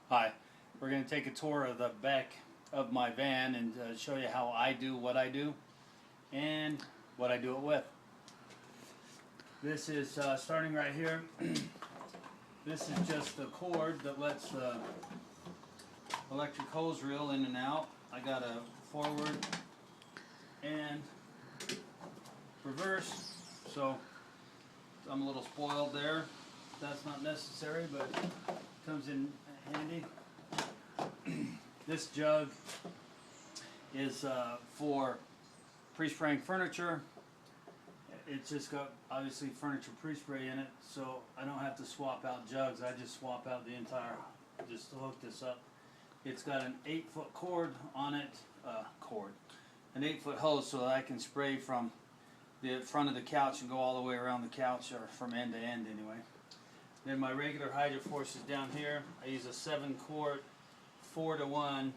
Hi, we're going to take a tour of the back of my van and show you how I do what I do and what I do it with. This is starting right here. This is just the cord that lets the electric hose reel in and out. I got a forward and reverse, so I'm a little spoiled there. That's not necessary, but it comes in handy. This jug is for pre-spraying furniture. It's just got obviously furniture pre-spray in it, so I don't have to swap out jugs. I just swap out the entire, just to hook this up. It's got an 8-foot cord on it, an 8-foot hose, so that I can spray from the front of the couch and go all the way around the couch, or from end to end anyway. Then my regular Hydroforce is down here. I use a 7-quart 4-to-1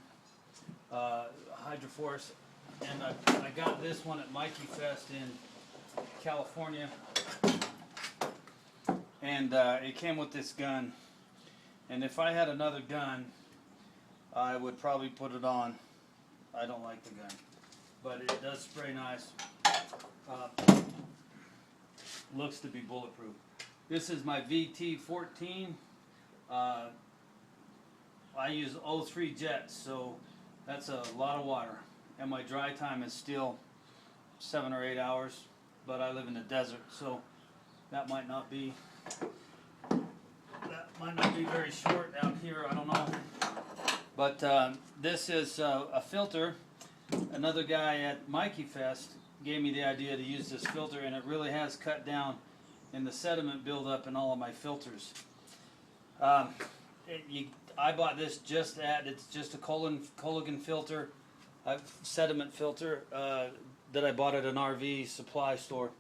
Hydroforce, and I got this one at Mikey Fest in California, and it came with this gun. And if I had another gun, I would probably put it on. I don't like the gun, but it does spray nice. Looks to be bulletproof. This is my VT14. I use 03 jets, so that's a lot of water. And my dry time is still 7 or 8 hours, but I live in the desert, so that might not be very short out here. I don't know. But this is a filter. Another guy at Mikey Fest gave me the idea to use this filter, and it really has cut down in the sediment buildup in all of my filters. I bought this it's just a Culligan filter, a sediment filter that I bought at an RV supply store.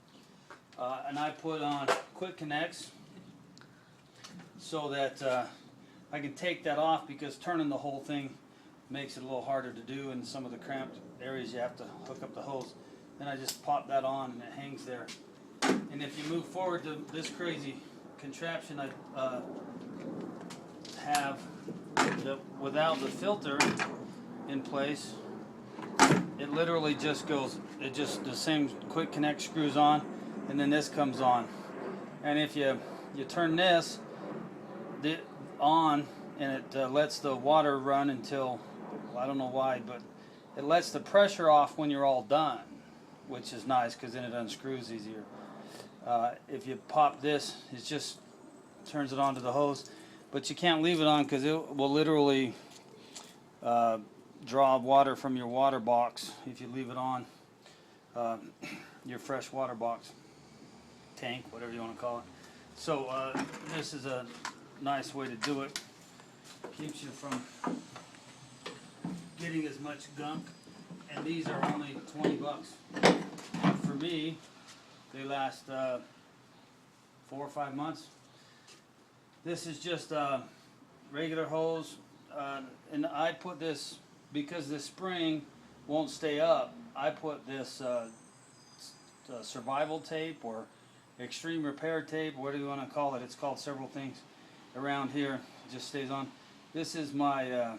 And I put on quick connects so that I can take that off, because turning the whole thing makes it a little harder to do. In some of the cramped areas you have to hook up the hose. Then I just pop that on and it hangs there. And if you move forward to this crazy contraption I have without the filter in place, it literally just goes, the same quick connect screws on, and then this comes on. And if you turn this on, and it lets the water run until, well, I don't know why, but it lets the pressure off when you're all done, which is nice because then it unscrews easier. If you pop this, it just turns it onto the hose, but you can't leave it on because it will literally draw water from your water box if you leave it on, your fresh water box, tank, whatever you want to call it. So this is a nice way to do it. Keeps you from getting as much gunk, and these are only 20 bucks. For me, they last 4 or 5 months. This is just a regular hose, and I put this, because this spring won't stay up, I put this survival tape or extreme repair tape, whatever you want to call it. It's called several things around here. It just stays on. This is my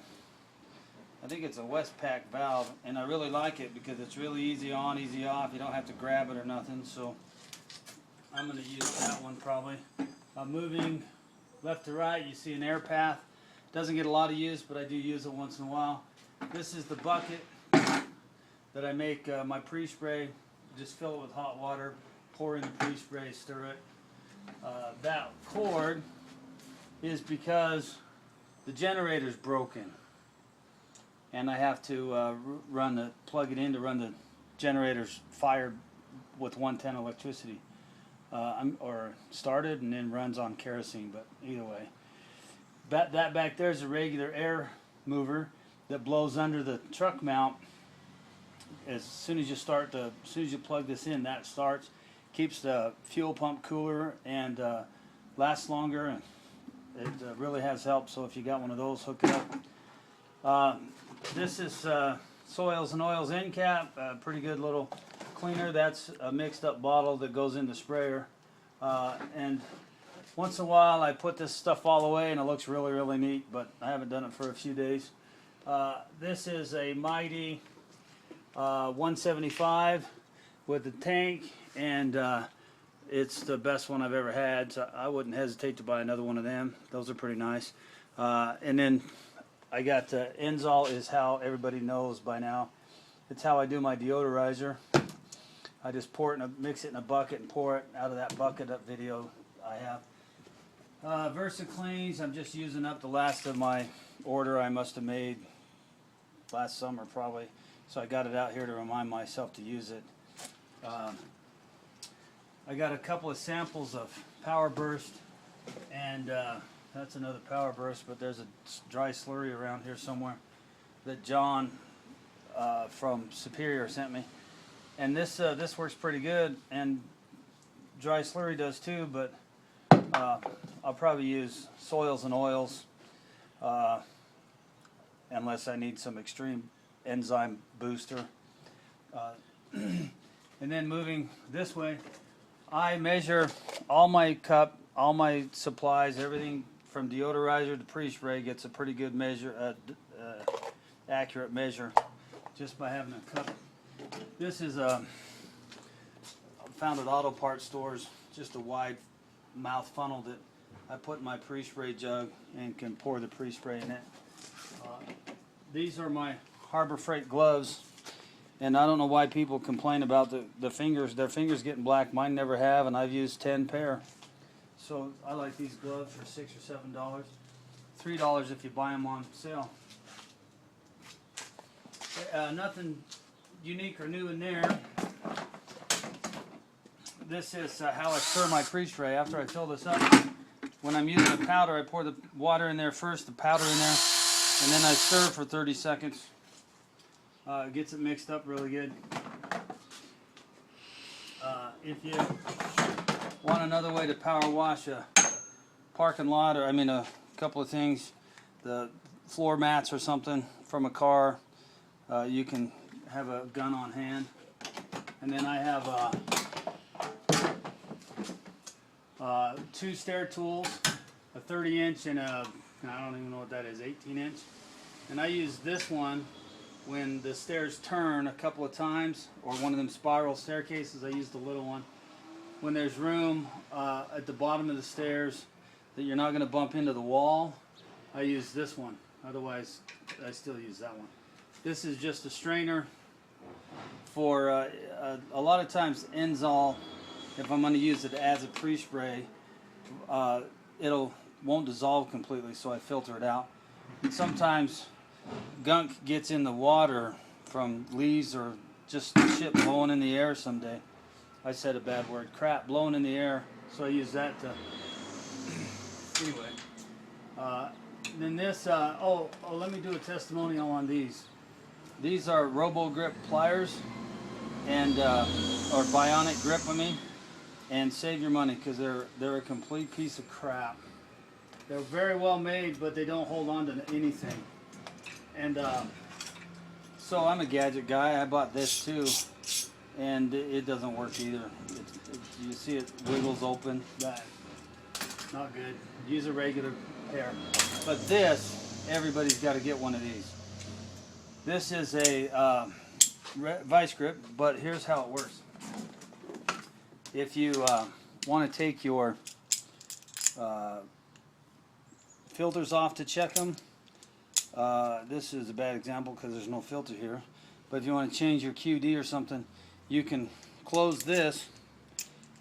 I think it's a Westpac valve, and I really like it because it's really easy on, easy off. You don't have to grab it or nothing, so I'm going to use that one probably. Moving left to right, you see an air path. Doesn't get a lot of use, but I do use it once in a while. This is the bucket that I make my pre-spray. Just fill it with hot water, pour in the pre-spray, stir it. That cord is because the generator's broken, and I have to plug it in to run the generator's fired with 110 electricity, or started and then runs on kerosene. But either way, that back there is a regular air mover that blows under the truck mount. As soon as you plug this in, that starts, keeps the fuel pump cooler, and lasts longer, and it really has helped. So if you got one of those, hook it up. This is Soils and Oils end cap, a pretty good little cleaner. That's a mixed up bottle that goes in the sprayer, and once in a while I put this stuff all away and it looks really, really neat, but I haven't done it for a few days. This is a Mighty 175 with the tank, and it's the best one I've ever had, so I wouldn't hesitate to buy another one of them. Those are pretty nice. And then I got Enzol is how everybody knows by now. It's how I do my deodorizer. I just pour it mix it in a bucket and pour it out of that bucket up video I have. VersaCleans, I'm just using up the last of my order I must have made last summer probably. So I got it out here to remind myself to use it. I got a couple of samples of Power Burst, and that's another Power Burst, but there's a dry slurry around here somewhere that John from Superior sent me. And this works pretty good, and dry slurry does too, but I'll probably use soils and oils unless I need some extreme enzyme booster. And then moving this way, I measure all my cup, all my supplies, everything from deodorizer to pre-spray gets a pretty good measure, accurate measure, just by having a cup. This is found at auto parts stores, just a wide mouth funnel that I put in my pre-spray jug and can pour the pre-spray in it. These are my Harbor Freight gloves, and I don't know why people complain about the fingers. Their fingers getting black. Mine never have, and I've used 10 pair. So I like these gloves for $6 or $7. $3 if you buy them on sale. Nothing unique or new in there. This is how I stir my pre-spray. After I fill this up, when I'm using the powder, I pour the water in there first, the powder in there, and then I stir for 30 seconds. It gets it mixed up really good. If you want another way to power wash a parking lot, or a couple of things, the floor mats or something from a car, you can have a gun on hand. And then I have two stair tools, a 30-inch and I don't even know what that is, 18-inch. And I use this one when the stairs turn a couple of times, or one of them spiral staircases. I use the little one. When there's room at the bottom of the stairs that you're not going to bump into the wall, I use this one. Otherwise, I still use that one. This is just a strainer for a lot of times Enzol. If I'm going to use it as a pre-spray, won't dissolve completely, so I filter it out. And sometimes gunk gets in the water from leaves or just shit blowing in the air someday. I said a bad word. Crap blowing in the air, so I use that to... Anyway. Then this, let me do a testimonial on these. These are RoboGrip pliers, and or Bionic Grip, and save your money, because they're a complete piece of crap. They're very well made, but they don't hold on to anything. And so I'm a gadget guy. I bought this too, and it doesn't work either. You see it wiggles open. Not good. Use a regular pair. But this, everybody's got to get one of these. This is a vice grip, but here's how it works. If you want to take your filters off to check them, this is a bad example because there's no filter here, but if you want to change your QD or something, you can close this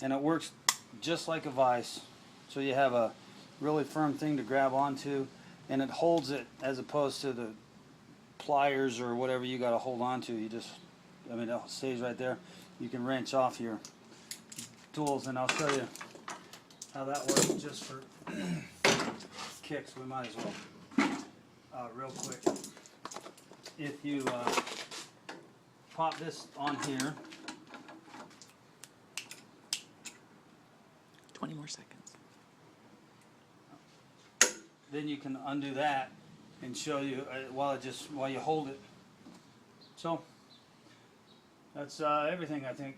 and it works just like a vise. So you have a really firm thing to grab onto, and it holds it, as opposed to the pliers or whatever you got to hold on to. You just, it stays right there. You can wrench off your tools, and I'll show you how that works just for kicks. We might as well real quick. If you pop this on here, 20 more seconds. then you can undo that and show you while you hold it. So that's everything, I think.